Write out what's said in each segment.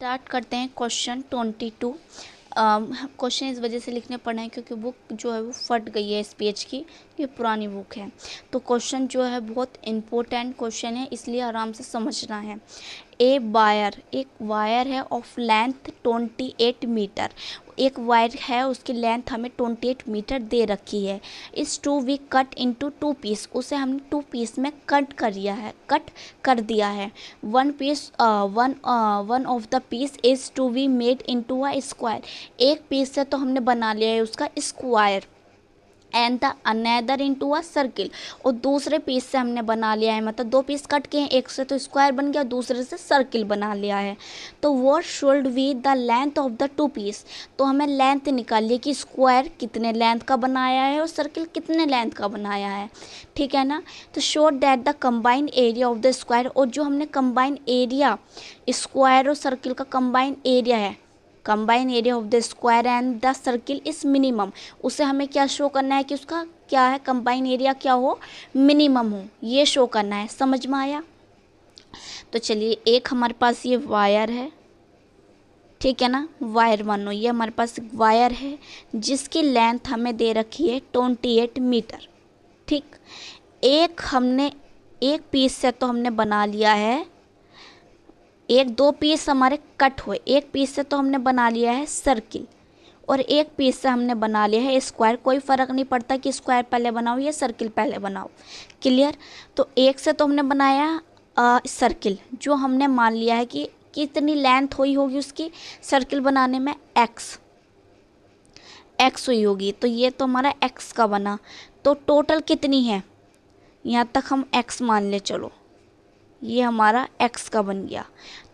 Start करते हैं question 22। Question इस वजह से लिखने पड़ रहे हैं क्योंकि बुक जो है वो फट गई है इस पेज की, ये पुरानी बुक है। तो क्वेश्चन जो है बहुत इम्पोर्टेंट क्वेश्चन है, इसलिए आराम से समझना है। एक वायर है ऑफ लेंथ 28 मीटर। एक वायर है, उसकी लेंथ हमें 28 मीटर दे रखी है। Is to be cut into 2 piece, उसे हमने 2 पीस में कट कर दिया है। One of the piece is to be made into a square. एक पीस से तो हमने बना लिया है उसका square, and the another into a circle. और दूसरे पीस से हमने बना लिया है, मतलब 2 पीस कट के हैं, एक से तो स्क्वायर बन गया, दूसरे से सर्किल बना लिया है। तो what should be the length of the 2 piece. तो हमें लेंथ निकालिए कि स्क्वायर कितने लेंथ का बनाया है और सर्किल कितने लेंथ का बनाया है, ठीक है ना। तो show that the combined area of the square, और जो हमने कंबाइंड एरिया स्क्वायर और सर्किल का कंबाइंड एरिया है, combine area of the square and the circle is minimum, उसे हमें क्या शो करना है कि उसका क्या है, कंबाइन एरिया क्या हो, मिनिमम हो, ये शो करना है। समझ में आया। तो चलिए, एक हमारे पास ये वायर है, ठीक है ना, वायर मानो ये हमारे पास वायर है जिसकी लेंथ हमें दे रखी है 28 मीटर, ठीक। एक पीस से तो हमने बना लिया है, 2 पीस हमारे कट हुए, एक पीस से तो हमने बना लिया है सर्किल, और एक पीस से हमने बना लिया है स्क्वायर। कोई फ़र्क नहीं पड़ता कि स्क्वायर पहले बनाओ या सर्किल पहले बनाओ, क्लियर। तो एक से तो हमने बनाया सर्किल, जो हमने मान लिया है कि कितनी लेंथ हुई होगी उसकी सर्किल बनाने में, एक्स हुई होगी, तो ये तो हमारा एक्स का बना। तो टोटल कितनी है, यहाँ तक हम एक्स मान ले, चलो ये हमारा x का बन गया।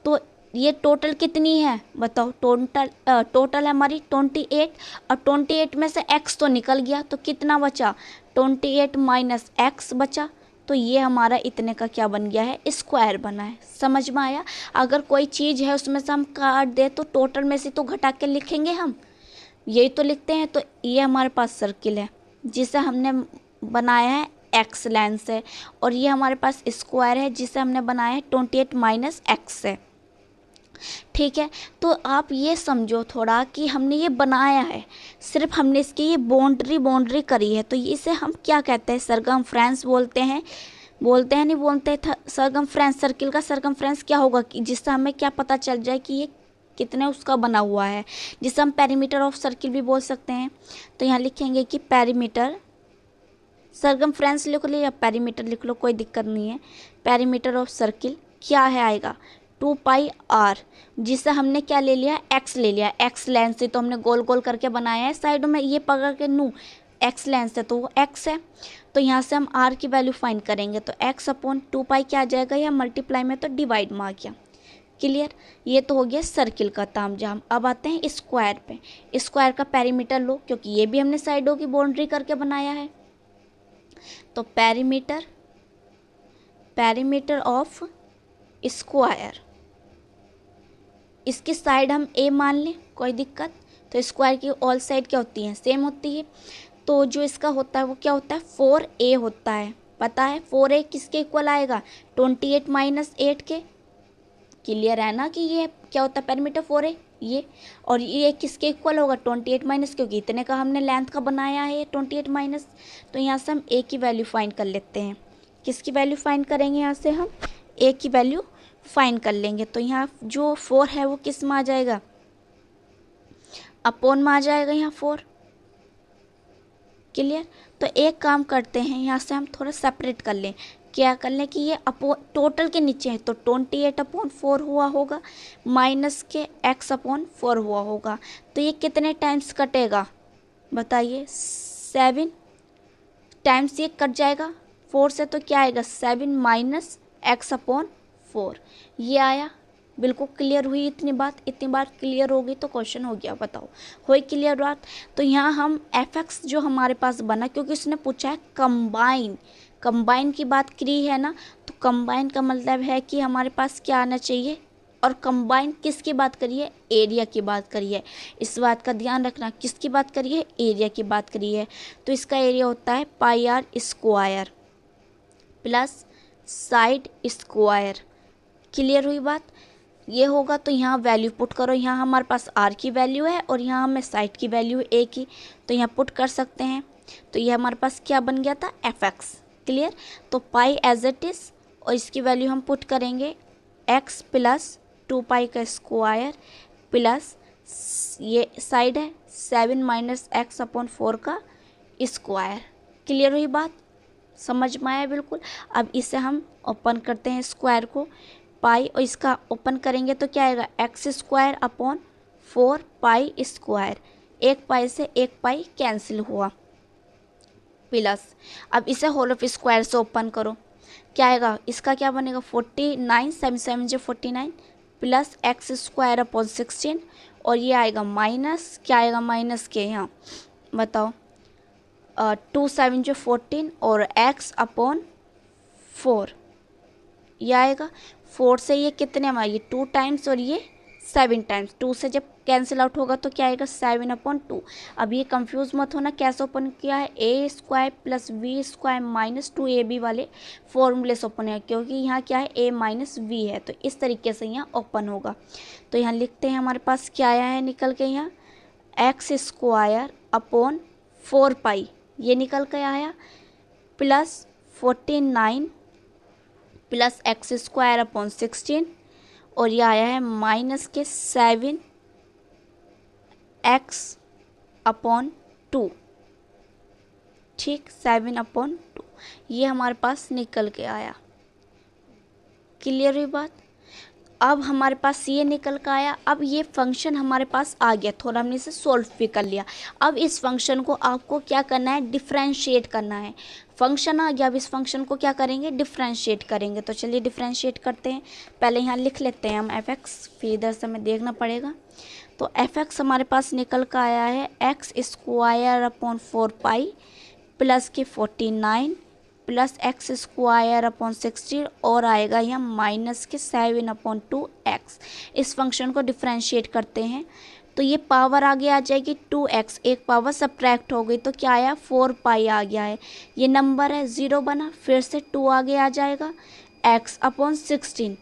तो ये टोटल कितनी है बताओ, टोटल है हमारी 28, और 28 में से x तो निकल गया, तो कितना बचा, 28 माइनस x बचा। तो ये हमारा इतने का क्या बन गया है, स्क्वायर बना है। समझ में आया। अगर कोई चीज़ है उसमें से हम काट दे तो टोटल में से तो घटा के लिखेंगे हम, यही तो लिखते हैं। तो ये हमारे पास सर्किल है जिसे हमने बनाया है एक्स लेंथ से, और ये हमारे पास स्क्वायर है जिसे हमने बनाया है 28 माइनस एक्स से, ठीक है। तो आप ये समझो थोड़ा कि हमने ये बनाया है, सिर्फ हमने इसकी ये बाउंड्री करी है, तो इसे हम क्या कहते हैं, सरकमफ्रेंस नहीं बोलते था सरकमफ्रेंस। सर्किल का सरकमफ्रेंस क्या होगा कि जिससे हमें क्या पता चल जाए कि ये कितने उसका बना हुआ है, जिसे हम पेरीमीटर ऑफ सर्किल भी बोल सकते हैं। तो यहाँ लिखेंगे कि पेरीमीटर, सरकमफ्रेंस लिख लो या पेरीमीटर लिख लो, कोई दिक्कत नहीं है। पेरीमीटर ऑफ सर्किल क्या है, आएगा 2 पाई r, जिसे हमने क्या ले लिया, x ले लिया। x लेंथ से तो हमने गोल गोल करके बनाया है, साइडों में ये पकड़ के नू x लेंथ से तो वो x है। तो यहाँ से हम r की वैल्यू फाइंड करेंगे, तो x अपॉन 2 पाई क्या आ जाएगा, या मल्टीप्लाई में तो डिवाइड में आ गया, क्लियर। ये तो हो गया सर्किल का तामझाम। अब आते हैं स्क्वायर पे। स्क्वायर का पेरीमीटर लो, क्योंकि ये भी हमने साइडों की बाउंड्री करके बनाया है। तो पेरीमीटर ऑफ स्क्वायर, इसकी साइड हम a मान लें, कोई दिक्कत। तो स्क्वायर की ऑल साइड क्या होती है, सेम होती है। तो जो इसका होता है वो क्या होता है, 4a होता है। पता है 4a किसके इक्वल आएगा, 28 माइनस 8 के, क्लियर है ना कि ये क्या होता है पेरीमीटर 4a ये। और ये किसके इक्वल होगा, 28 माइनस, क्योंकि इतने का हमने लेंथ का बनाया है 28 माइनस। तो यहाँ से हम a की वैल्यू फाइंड कर लेते हैं। किसकी वैल्यू फाइंड करेंगे, यहाँ से हम a की वैल्यू फाइंड कर लेंगे। तो यहाँ जो 4 है वो किस में आ जाएगा, अपॉन में आ जाएगा यहाँ 4, क्लियर। तो एक काम करते हैं, यहाँ से हम थोड़ा सेपरेट कर लें। क्या कर लें कि ये टोटल के नीचे है, तो 28 अपॉन 4 हुआ होगा, माइनस के x अपॉन 4 हुआ होगा। तो ये कितने टाइम्स कटेगा बताइए, 7 टाइम्स ये कट जाएगा 4 से, तो क्या आएगा 7 माइनस x अपॉन 4, ये आया। बिल्कुल क्लियर हुई इतनी बात क्लियर हो गई तो क्वेश्चन हो गया। बताओ हुई क्लियर बात। तो यहाँ हम fx जो हमारे पास बना, क्योंकि उसने पूछा है कंबाइन की बात करी है ना, तो कंबाइन का मतलब है कि हमारे पास क्या आना चाहिए, और कंबाइन किसकी बात करिए, एरिया की बात करिए। इस बात का ध्यान रखना, किसकी बात करिए, एरिया की बात करिए। तो इसका एरिया होता है पाई r square plus side square, clear हुई बात। ये होगा तो यहाँ वैल्यू पुट करो, यहाँ हमारे पास r की वैल्यू है और यहाँ हमें साइड की वैल्यू है a की, तो यहाँ पुट कर सकते हैं। तो ये हमारे पास क्या बन गया था, fx। क्लियर। तो पाई एज इट इज़ और इसकी वैल्यू हम पुट करेंगे x प्लस 2 पाई का स्क्वायर प्लस ये साइड है 7 माइनस एक्स अपॉन 4 का स्क्वायर। क्लियर हुई बात, समझ में आया बिल्कुल। अब इसे हम ओपन करते हैं स्क्वायर को, पाई और इसका ओपन करेंगे तो क्या आएगा, x square upon 4 pi square. 1 पाई से 1 पाई कैंसिल हुआ प्लस, अब इसे होल ऑफ स्क्वायर से ओपन करो, क्या आएगा, इसका क्या बनेगा 49, 7 7 जो 49 प्लस एक्स स्क्वायर अपॉन 16 और ये आएगा माइनस, क्या आएगा माइनस के यहाँ बताओ 2 7 जो 14 और x अपॉन 4, ये आएगा 4 से ये कितने में, ये 2 टाइम्स और ये 7 टाइम्स, 2 से जब कैंसिल आउट होगा तो क्या आएगा 7 अपॉन 2। अब ये कंफ्यूज मत होना, कैसे ओपन किया है, a square plus v square minus 2ab वाले फॉर्मूले से ओपन है, क्योंकि यहाँ क्या है a माइनस v है, तो इस तरीके से यहाँ ओपन होगा। तो यहाँ लिखते हैं हमारे पास क्या आया है निकल के, यहाँ एक्स स्क्वायर अपॉन 4 पाई ये निकल के आया plus 49 plus x square upon 16 और ये आया है माइनस के 7 एक्स अपॉन 2। ठीक, 7 अपॉन 2 ये हमारे पास निकल के आया। क्लियर हुई बात। अब हमारे पास ये निकल कर आया, अब ये फंक्शन हमारे पास आ गया, थोड़ा हमने इसे सॉल्व भी कर लिया। अब इस फंक्शन को आपको क्या करना है, डिफरेंशिएट करना है। फंक्शन आ गया, अब इस फंक्शन को क्या करेंगे, डिफरेंशिएट करेंगे। तो चलिए डिफरेंशिएट करते हैं, पहले यहाँ लिख लेते हैं हम fx, फिर इधर से हमें देखना पड़ेगा। तो fx हमारे पास निकल कर आया है x square upon 4 pi plus के 49 प्लस एक्स स्क्वायर अपॉन 16 और आएगा यहाँ माइनस के 7 अपॉन 2x। इस फंक्शन को डिफरेंशिएट करते हैं तो ये पावर आगे आ जाएगी 2x, एक पावर सब्ट्रैक्ट हो गई तो क्या आया 4 पाई आ गया है, ये नंबर है 0 बना, फिर से 2 आगे आ जाएगा x अपॉन 16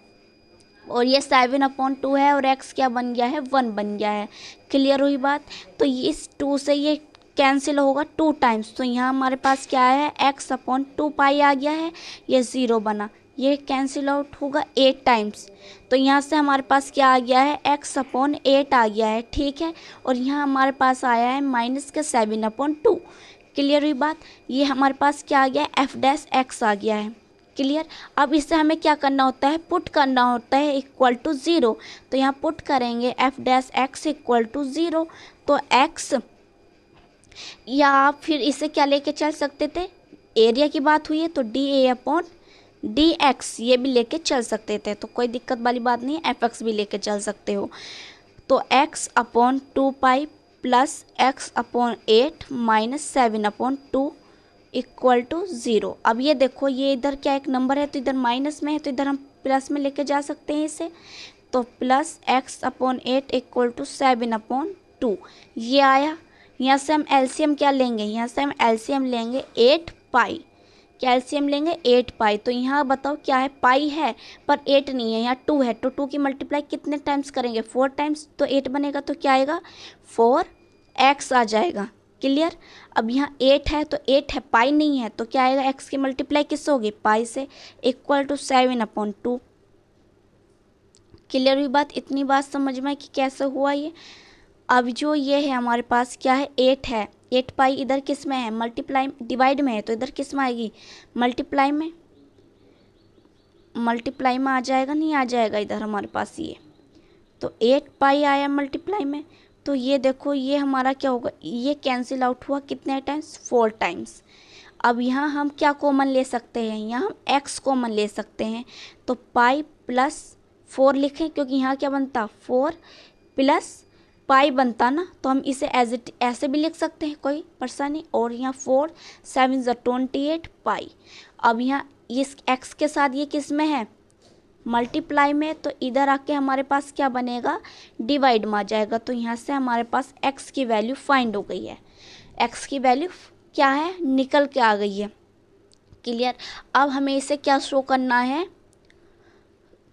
और ये 7 अपॉन 2 है और x क्या बन गया है 1 बन गया है। क्लियर हुई बात। तो इस 2 से ये कैंसिल होगा 2 टाइम्स, तो यहाँ हमारे पास क्या है x अपॉन 2 पाई आ गया है, ये 0 बना, ये कैंसिल आउट होगा 8 टाइम्स, तो यहाँ से हमारे पास क्या आ गया है x अपॉन 8 आ गया है। ठीक है, और यहाँ हमारे पास आया है माइनस के 7 अपॉन 2। क्लियर हुई बात। ये हमारे पास क्या आ गया है f डैश x आ गया है। क्लियर। अब इससे हमें क्या करना होता है, पुट करना होता है इक्वल टू 0, तो यहाँ पुट करेंगे f dash x equal to 0, तो x, या आप फिर इसे क्या लेके चल सकते थे, एरिया की बात हुई है तो D A upon D x ये भी लेके चल सकते थे, तो कोई दिक्कत वाली बात नहीं है, एफ एक्स भी लेके चल सकते हो। तो x upon 2 pi plus x upon 8 minus 7 upon 2 equal to 0। अब ये देखो, ये इधर क्या एक नंबर है तो इधर माइनस में है, तो इधर हम प्लस में लेके जा सकते हैं इसे, तो plus x upon 8 equal to 7 upon 2 ये आया। यहाँ से हम एलसीएम क्या लेंगे, यहाँ से हम एलसीएम लेंगे 8 पाई, क्या एलसीएम लेंगे 8 पाई, तो यहाँ बताओ क्या है, पाई है पर 8 नहीं है, यहाँ 2 है, तो 2 की मल्टीप्लाई कितने टाइम्स करेंगे 4 टाइम्स, तो 8 बनेगा, तो क्या आएगा 4x आ जाएगा। क्लियर। अब यहाँ 8 है तो 8 है, पाई नहीं है, तो क्या आएगा x की मल्टीप्लाई किससे होगी, पाई से, इक्वल टू 7 अपॉन 2। क्लियर हुई बात। इतनी बात समझ में कि कैसे हुआ ये। अब जो ये है हमारे पास क्या है 8 है, 8 पाई इधर किस में है, मल्टीप्लाई डिवाइड में है, तो इधर किस में आएगी मल्टीप्लाई में, मल्टीप्लाई में आ जाएगा, नहीं आ जाएगा इधर हमारे पास ये, तो 8 पाई आया मल्टीप्लाई में, तो ये देखो ये हमारा क्या होगा, ये कैंसिल आउट हुआ कितने टाइम्स 4 टाइम्स। अब यहाँ हम क्या कॉमन ले सकते हैं, यहाँ हम x कॉमन ले सकते हैं, तो पाई प्लस 4 लिखें, क्योंकि यहाँ क्या बनता 4 प्लस पाई बनता ना, तो हम इसे एज इट ऐसे भी लिख सकते हैं, कोई परेशानी। और यहाँ 4 7 28 पाई। अब यहाँ इस x के साथ ये किस में है मल्टीप्लाई में, तो इधर आके हमारे पास क्या बनेगा डिवाइड में आ जाएगा, तो यहाँ से हमारे पास x की वैल्यू फाइंड हो गई है, x की वैल्यू क्या है निकल के आ गई है। क्लियर। अब हमें इसे क्या शो करना है,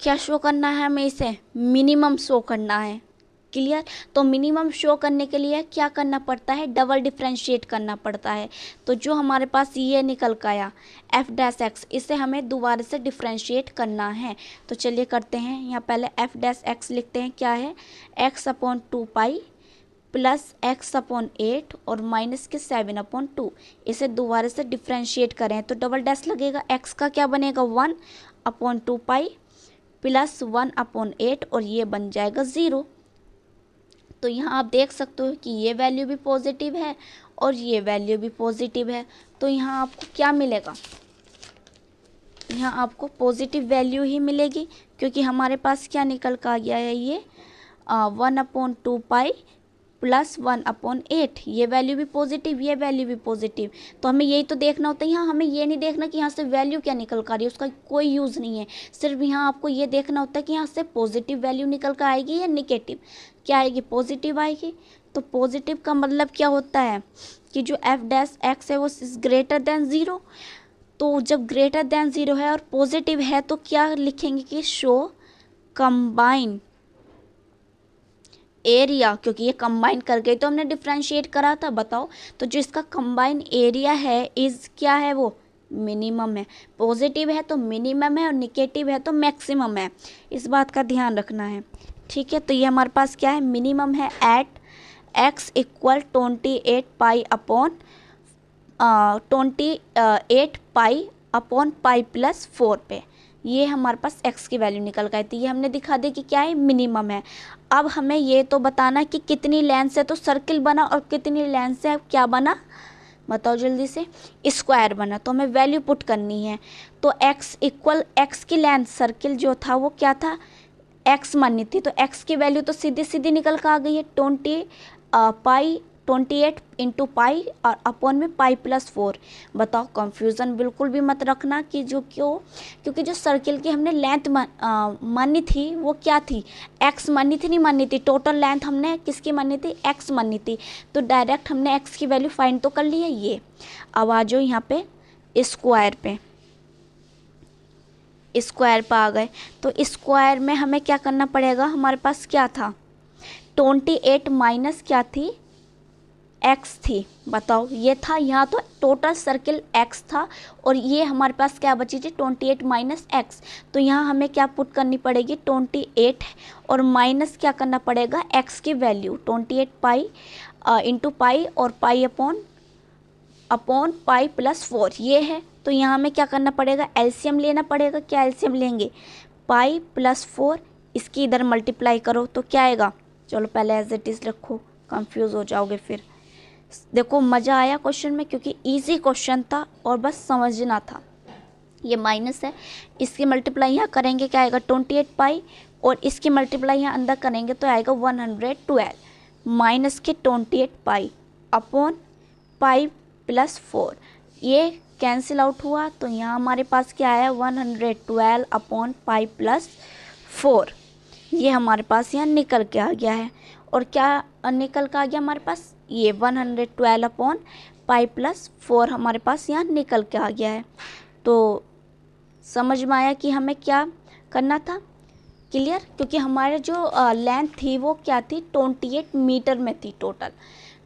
क्या शो करना है हमें, इसे मिनिमम शो करना है। क्लियर। तो मिनिमम शो करने के लिए क्या करना पड़ता है, डबल डिफ्रेंशिएट करना पड़ता है। तो जो हमारे पास ये निकल के आया एफ डैश एक्स, इसे हमें दोबारा से डिफ्रेंशिएट करना है। तो चलिए करते हैं। यहाँ पहले एफ डैश एक्स लिखते हैं, क्या है x upon 2 pi plus x upon 8 और माइनस के 7 अपॉन 2। इसे दोबारा से डिफ्रेंशिएट करें तो डबल डैश लगेगा, एक्स का क्या बनेगा 1 अपॉन 2 पाई प्लस 1 अपॉन 8 और ये बन जाएगा 0। तो यहाँ आप देख सकते हो कि ये वैल्यू भी पॉजिटिव है और ये वैल्यू भी पॉजिटिव है। तो यहाँ आपको क्या मिलेगा, यहाँ आपको पॉजिटिव वैल्यू ही मिलेगी, क्योंकि हमारे पास क्या निकल कर आ गया है, ये 1 अपॉन 2 पाई प्लस 1 अपॉन 8। ये वैल्यू भी पॉजिटिव, ये वैल्यू भी पॉजिटिव। तो हमें यही तो देखना होता है, यहाँ हमें ये नहीं देखना कि यहाँ से वैल्यू क्या निकल कर आ रही है, उसका कोई यूज़ नहीं है। सिर्फ यहाँ आपको ये देखना होता है कि यहाँ से पॉजिटिव वैल्यू निकल कर आएगी या निगेटिव, क्या आएगी, पॉजिटिव आएगी। तो पॉजिटिव का मतलब क्या होता है कि जो एफ डैश एक्स है वो ग्रेटर देन 0। तो जब ग्रेटर देन 0 है और पॉजिटिव है तो क्या लिखेंगे कि शो कंबाइन एरिया, क्योंकि ये कंबाइन कर गई तो हमने डिफ्रेंशिएट करा था। बताओ, तो जो इसका कंबाइन एरिया है इज क्या है, वो मिनिमम है। पॉजिटिव है तो मिनिमम है और निगेटिव है तो मैक्सिमम है। इस बात का ध्यान रखना है, ठीक है। तो ये हमारे पास क्या है, मिनिमम है at x equal 28 pi upon 28 pi upon pi plus 4 पे। ये हमारे पास x की वैल्यू निकल गई थी, ये हमने दिखा दी कि क्या है, मिनिमम है। अब हमें ये तो बताना कि कितनी लेंथ से तो सर्किल बना और कितनी लेंथ से क्या बना, बताओ जल्दी से, स्क्वायर बना। तो हमें वैल्यू पुट करनी है। तो x इक्वल x की लेंथ सर्किल जो था वो क्या था, x माननी थी। तो x की वैल्यू तो सीधी सीधी निकल कर आ गई है 28 इंटू पाई और अपॉन में पाई प्लस 4। बताओ, कंफ्यूजन बिल्कुल भी मत रखना कि जो क्योंकि जो सर्किल की हमने लेंथ मानी थी वो क्या थी, एक्स मानी थी, नहीं मानी थी। टोटल लेंथ हमने किसकी मानी थी, एक्स मानी थी। तो डायरेक्ट हमने एक्स की वैल्यू फाइंड तो कर ली है ये। अब आ जाओ यहाँ पे स्क्वायर पे, स्क्वायर पे आ गए। तो स्क्वायर में हमें क्या करना पड़ेगा, हमारे पास क्या था 28 माइनस क्या थी, एक्स थी। बताओ, ये था, यहाँ तो टोटल सर्किल एक्स था और ये हमारे पास क्या बची थी 28 माइनस एक्स। तो यहाँ हमें क्या पुट करनी पड़ेगी 28 और माइनस क्या करना पड़ेगा एक्स की वैल्यू 28 पाई इंटू पाई और पाई अपॉन पाई प्लस 4 ये है। तो यहाँ हमें क्या करना पड़ेगा, एलसीएम लेना पड़ेगा। क्या एलसीएम लेंगे, पाई प्लस 4, इसकी इधर मल्टीप्लाई करो तो क्या आएगा। चलो पहले एज इट इज़ रखो, कंफ्यूज हो जाओगे फिर। देखो मज़ा आया क्वेश्चन में, क्योंकि इजी क्वेश्चन था और बस समझना था। ये माइनस है, इसकी मल्टीप्लाई यहाँ करेंगे क्या आएगा 28 पाई और इसकी मल्टीप्लाई यहाँ अंदर करेंगे तो आएगा 112 माइनस के 28 पाई अपॉन पाई प्लस 4। ये कैंसिल आउट हुआ तो यहाँ हमारे पास क्या आया 112 अपॉन पाई प्लस 4। ये हमारे पास यहाँ निकल के आ गया है। और क्या निकल के आ गया हमारे पास, ये 112 अपॉन पाई प्लस 4 हमारे पास यहाँ निकल के आ गया है। तो समझ में आया कि हमें क्या करना था, क्लियर। क्योंकि हमारे जो लेंथ थी वो क्या थी 28 मीटर में थी टोटल।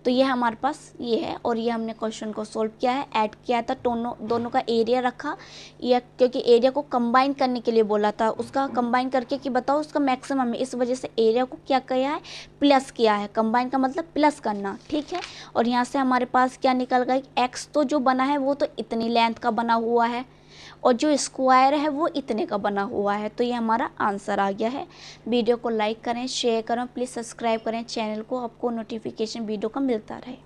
तो ये हमारे पास ये है और ये हमने क्वेश्चन को सोल्व किया है, ऐड किया था, दोनों का एरिया रखा। या क्योंकि एरिया को कंबाइन करने के लिए बोला था, उसका कंबाइन करके कि बताओ उसका मैक्सिमम है, इस वजह से एरिया को क्या किया है, प्लस किया है। कंबाइन का मतलब प्लस करना, ठीक है। और यहाँ से हमारे पास क्या निकल गया, एक्स तो जो बना है वो तो इतनी लेंथ का बना हुआ है और जो स्क्वायर है वो इतने का बना हुआ है। तो ये हमारा आंसर आ गया है। वीडियो को लाइक करें, शेयर करें, प्लीज़ सब्सक्राइब करें चैनल को, आपको नोटिफिकेशन वीडियो का मिलता रहे।